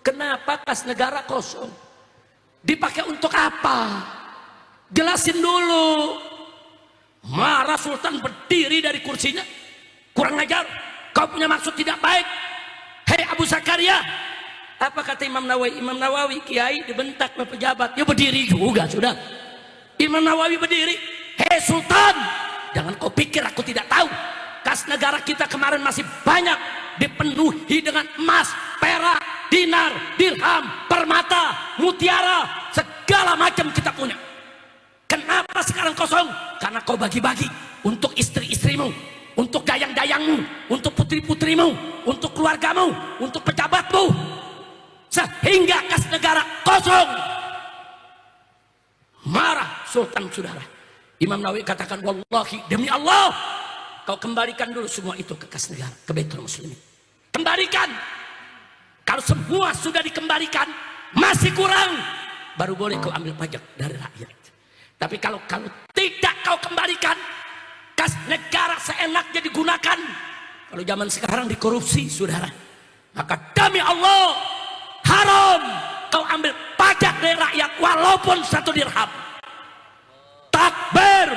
Kenapa kas negara kosong? Dipakai untuk apa? Jelasin dulu. Marah Sultan berdiri dari kursinya. Kurang ajar, kau punya maksud tidak baik. Hei Abu Zakaria, apa kata Imam Nawawi? Imam Nawawi kiai dibentak oleh pejabat, ya berdiri juga sudah. Imam Nawawi berdiri. Hei Sultan, jangan kau pikir aku tidak tahu. Kas negara kita kemarin masih banyak dipenuhi dengan emas, perak, dinar, dirham, permata, mutiara, segala macam kita punya. Kenapa sekarang kosong? Karena kau bagi-bagi untuk istri-istrimu, untuk dayang-dayangmu, untuk putri-putrimu, untuk keluargamu, untuk pejabatmu, sehingga kas negara kosong. Marah Sultan, saudara. Imam Nawawi katakan, wallahi, demi Allah, kau kembalikan dulu semua itu ke kas negara, ke Baitul Muslimin. Kembalikan. Kalau semua sudah dikembalikan, masih kurang, baru boleh kau ambil pajak dari rakyat. Tapi kalau tidak kau kembalikan, kas negara seenaknya digunakan. Kalau zaman sekarang dikorupsi, saudara, maka demi Allah haram kau ambil pajak dari rakyat walaupun 1 dirham. Takbir.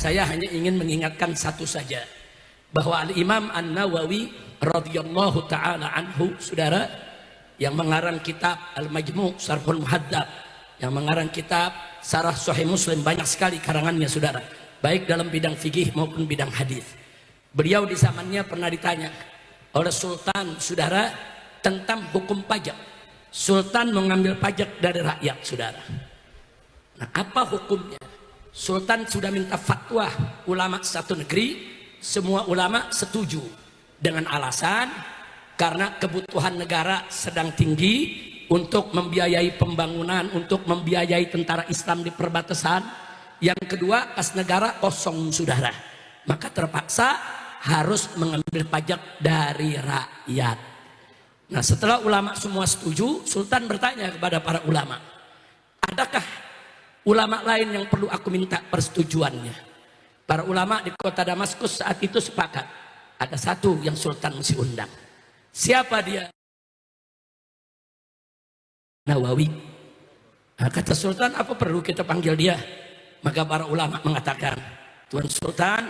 Saya hanya ingin mengingatkan satu saja, bahwa Al-Imam An-Nawawi radhiyallahu taala anhu, saudara, yang mengarang kitab Al-Majmu' Syarhul Muhadzab, yang mengarang kitab Syarah Sahih Muslim, banyak sekali karangannya, saudara, baik dalam bidang fikih maupun bidang hadis. Beliau di zamannya pernah ditanya oleh Sultan, saudara, tentang hukum pajak. Sultan mengambil pajak dari rakyat, saudara. Nah, apa hukumnya? Sultan sudah minta fatwa ulama satu negeri, semua ulama setuju dengan alasan karena kebutuhan negara sedang tinggi untuk membiayai pembangunan, untuk membiayai tentara Islam di perbatasan. Yang kedua, kas negara kosong, saudara, maka terpaksa harus mengambil pajak dari rakyat. Nah, setelah ulama semua setuju, Sultan bertanya kepada para ulama, adakah ulama lain yang perlu aku minta persetujuannya? Para ulama di kota Damaskus saat itu sepakat, ada satu yang Sultan mesti undang. Siapa dia? Nawawi. Nah, kata Sultan, apa perlu kita panggil dia? Maka para ulama mengatakan, Tuan Sultan,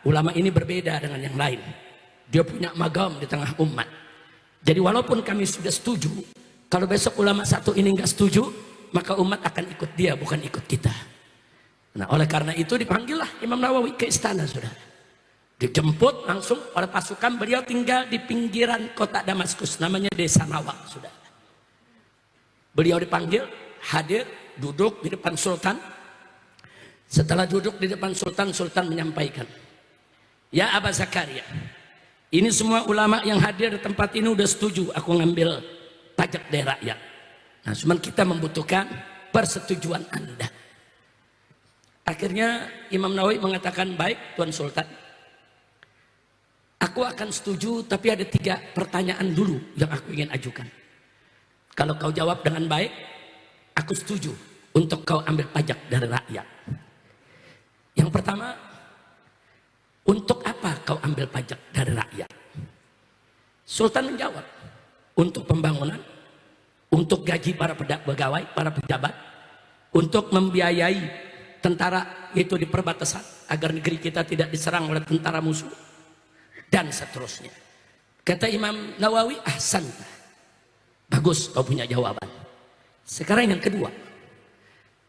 ulama ini berbeda dengan yang lain. Dia punya magam di tengah umat. Jadi walaupun kami sudah setuju, kalau besok ulama satu ini nggak setuju, maka umat akan ikut dia, bukan ikut kita. Nah, oleh karena itu dipanggillah Imam Nawawi ke istana, saudara. Dijemput langsung oleh pasukan. Beliau tinggal di pinggiran kota Damaskus, namanya Desa Nawa, saudara. Beliau dipanggil, hadir, duduk di depan Sultan. Setelah duduk di depan Sultan, Sultan menyampaikan, ya Abu Zakaria, ini semua ulama yang hadir di tempat ini udah setuju aku ngambil pajak dari rakyat. Nah, cuman kita membutuhkan persetujuan Anda. Akhirnya Imam Nawawi mengatakan, baik Tuan Sultan, aku akan setuju, tapi ada 3 pertanyaan dulu yang aku ingin ajukan. Kalau kau jawab dengan baik, aku setuju untuk kau ambil pajak dari rakyat. Yang pertama, untuk apa kau ambil pajak dari rakyat? Sultan menjawab, untuk pembangunan, untuk gaji para pegawai, para pejabat, untuk membiayai tentara itu di perbatasan agar negeri kita tidak diserang oleh tentara musuh dan seterusnya. Kata Imam Nawawi, ahsan, bagus kau punya jawaban. Sekarang yang kedua.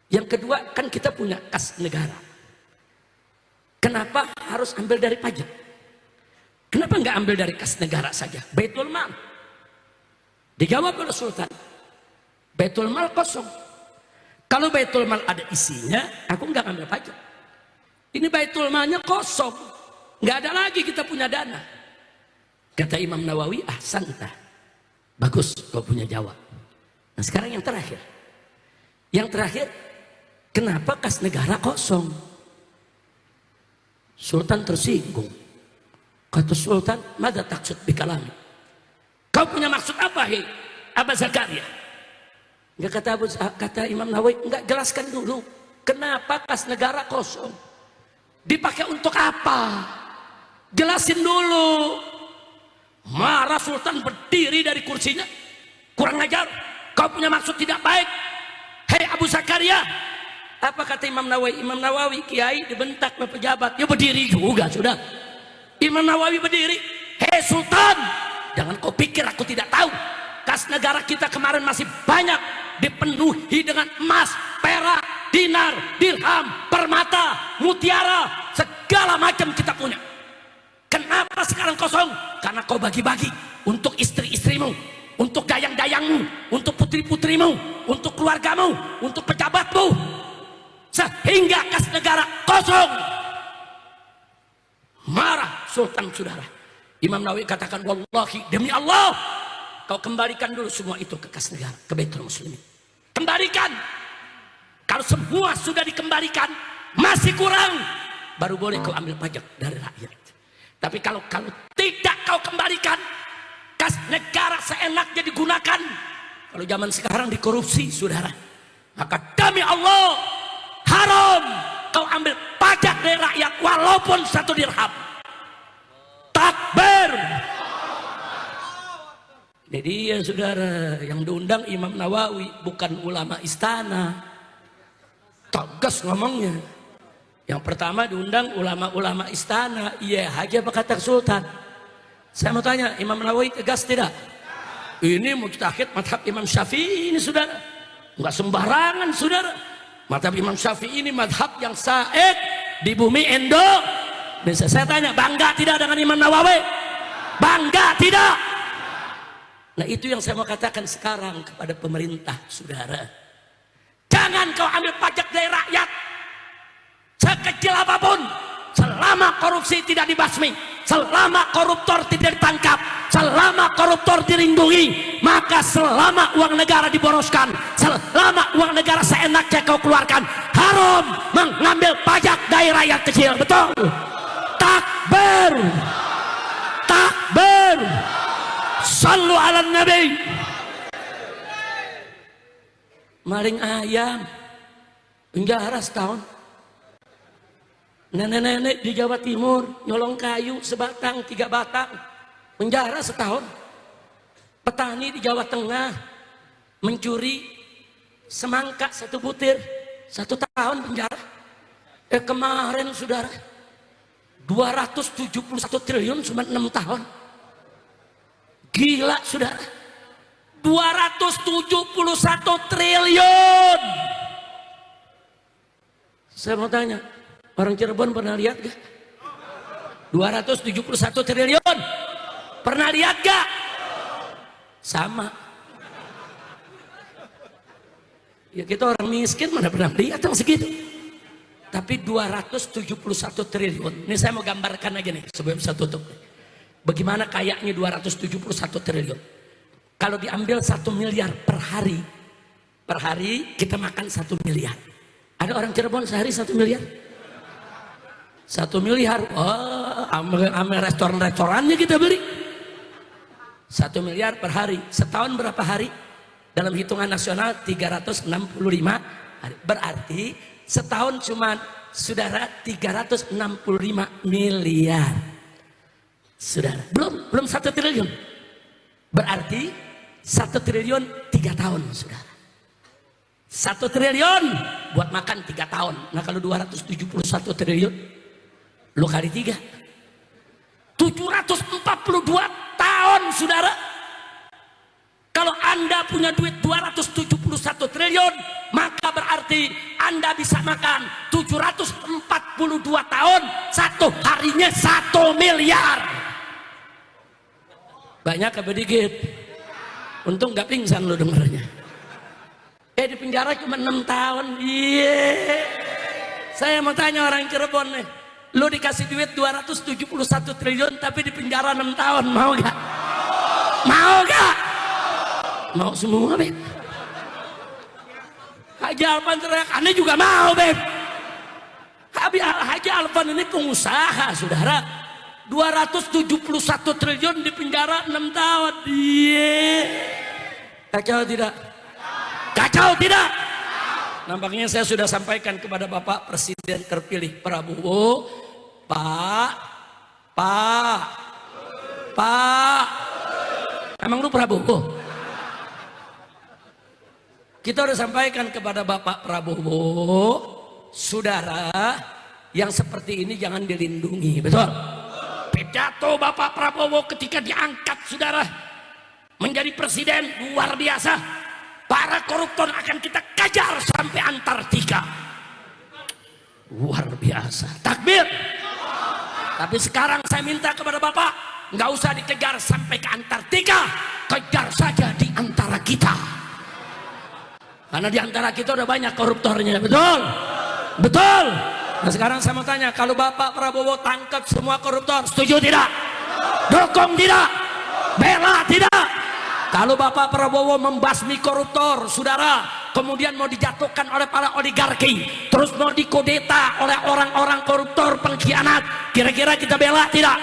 Yang kedua kan kita punya kas negara. Kenapa harus ambil dari pajak? Kenapa nggak ambil dari kas negara saja? Baitul Mal. Dijawab oleh Sultan. Baitul Mal kosong. Kalau Baitul Mal ada isinya, aku nggak ambil pajak. Ini Baitul Malnya kosong. Nggak ada lagi kita punya dana. Kata Imam Nawawi, ahsantah. Bagus kau punya jawab. Nah sekarang yang terakhir. Yang terakhir, kenapa kas negara kosong? Sultan tersinggung. Kata Sultan, mada taksud bikalami? Kau punya maksud apa, hei Aba Zakaria? Enggak, kata Imam Nawawi, enggak, jelaskan dulu. Kenapa kas negara kosong? Dipakai untuk apa? Jelasin dulu. Marah Sultan berdiri dari kursinya. Kurang ajar, kau punya maksud tidak baik. Hei Abu Zakaria. Apa kata Imam Nawawi? Imam Nawawi kiai dibentak oleh pejabat. Ya berdiri juga sudah. Imam Nawawi berdiri. Hei Sultan, jangan kau pikir aku tidak tahu. Kas negara kita kemarin masih banyak dipenuhi dengan emas, perak, dinar, dirham, permata, mutiara, segala macam kita punya. Kenapa sekarang kosong? Karena kau bagi-bagi untuk istri-istrimu, untuk dayang-dayangmu, untuk putri-putrimu, untuk keluargamu, untuk pejabatmu, sehingga kas negara kosong. Marah Sultan, saudara. Imam Nawawi katakan, wallahi, demi Allah, kau kembalikan dulu semua itu ke kas negara, ke Baitul Muslimin. Kembalikan. Kalau semua sudah dikembalikan, masih kurang, baru boleh kau ambil pajak dari rakyat. Tapi kalau tidak kau kembalikan, kas negara seenaknya digunakan. Kalau zaman sekarang dikorupsi, saudara, maka demi Allah, haram kau ambil pajak dari rakyat walaupun 1 dirham. Takbir. Ini dia, saudara, yang diundang Imam Nawawi, bukan ulama istana. Tegas ngomongnya. Yang pertama diundang ulama-ulama istana. Iya aja apa kata Sultan. Saya mau tanya, Imam Nawawi tegas tidak? Ini mujtahid madhab Imam Syafi'i ini, saudara. Enggak sembarangan, saudara. Madhab Imam Syafi'i ini madhab yang said di bumi Indonesia. Saya tanya, bangga tidak dengan Imam Nawawi? Bangga tidak? Nah itu yang saya mau katakan sekarang kepada pemerintah, saudara. Jangan kau ambil pajak dari rakyat sekecil apapun, selama korupsi tidak dibasmi, selama koruptor tidak ditangkap, selama koruptor dilindungi, maka selama uang negara diboroskan, selama uang negara seenaknya kau keluarkan, haram mengambil pajak dari rakyat kecil. Betul? Takbir. Takbir. Sallu ala Nabi. Maling ayam penjara setahun. Nenek-nenek di Jawa Timur nyolong kayu sebatang, 3 batang, penjara setahun. Petani di Jawa Tengah mencuri semangka 1 butir, 1 tahun penjara. Kemarin, saudara, 271 triliun cuma 6 tahun. Gila, saudara. 271 triliun. Saya mau tanya, orang Cirebon pernah lihat gak? 271 triliun. Pernah lihat gak? Sama. Ya kita orang miskin mana pernah lihat yang segitu. Tapi 271 triliun. Ini saya mau gambarkan aja nih sebelum saya tutup. Bagaimana kayaknya 271 triliun. Kalau diambil 1 miliar per hari kita makan 1 miliar. Ada orang Cirebon sehari 1 miliar? 1 miliar, oh, ambil restoran-restorannya kita beli. 1 miliar per hari, setahun berapa hari? Dalam hitungan nasional 365 hari. Berarti setahun cuma, saudara, 365 miliar. Saudara, belum 1 triliun. Berarti 1 triliun 3 tahun, saudara. 1 triliun buat makan 3 tahun. Nah kalau 271 triliun lu kali 3, 742 tahun saudara. Kalau Anda punya duit 271 triliun, maka berarti Anda bisa makan 742 tahun, satu harinya 1 miliar. Banyak apa dikit? Untung gak pingsan lo dengarnya. Di penjara cuma 6 tahun. Iya. Saya mau tanya orang Cirebon nih, lu dikasih duit 271 triliun tapi di penjara 6 tahun, mau gak? Mau gak? Mau semua, Beb. Haji Alvan teriak, aneh juga mau, Beb. Haji Alvan ini pengusaha, saudara. 271 triliun di penjara 6 tahun. Iya. Kacau tidak? Kacau tidak? Nampaknya saya sudah sampaikan kepada Bapak Presiden terpilih Prabowo, Pak, emang lu Prabowo? Kita udah sampaikan kepada Bapak Prabowo, saudara, yang seperti ini jangan dilindungi, betul? Pidato Bapak Prabowo ketika diangkat, saudara, menjadi presiden luar biasa. Para koruptor akan kita kejar sampai Antartika. Luar biasa. Takbir. Tapi sekarang saya minta kepada Bapak, nggak usah dikejar sampai ke Antartika, kejar saja di antara kita. Karena di antara kita udah banyak koruptornya, betul? Betul. Nah sekarang saya mau tanya, kalau Bapak Prabowo tangkap semua koruptor, setuju tidak? Dukung tidak? Bela tidak? Kalau Bapak Prabowo membasmi koruptor, saudara, kemudian mau dijatuhkan oleh para oligarki, terus mau dikodeta oleh orang-orang koruptor pengkhianat, kira-kira kita bela tidak?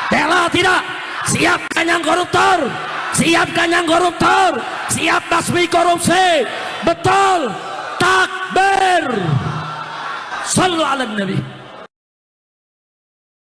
Bela tidak? Siapkan yang koruptor, siapkan yang koruptor, siap basmi korupsi, betul? Takbir. Sallu ala Nabi.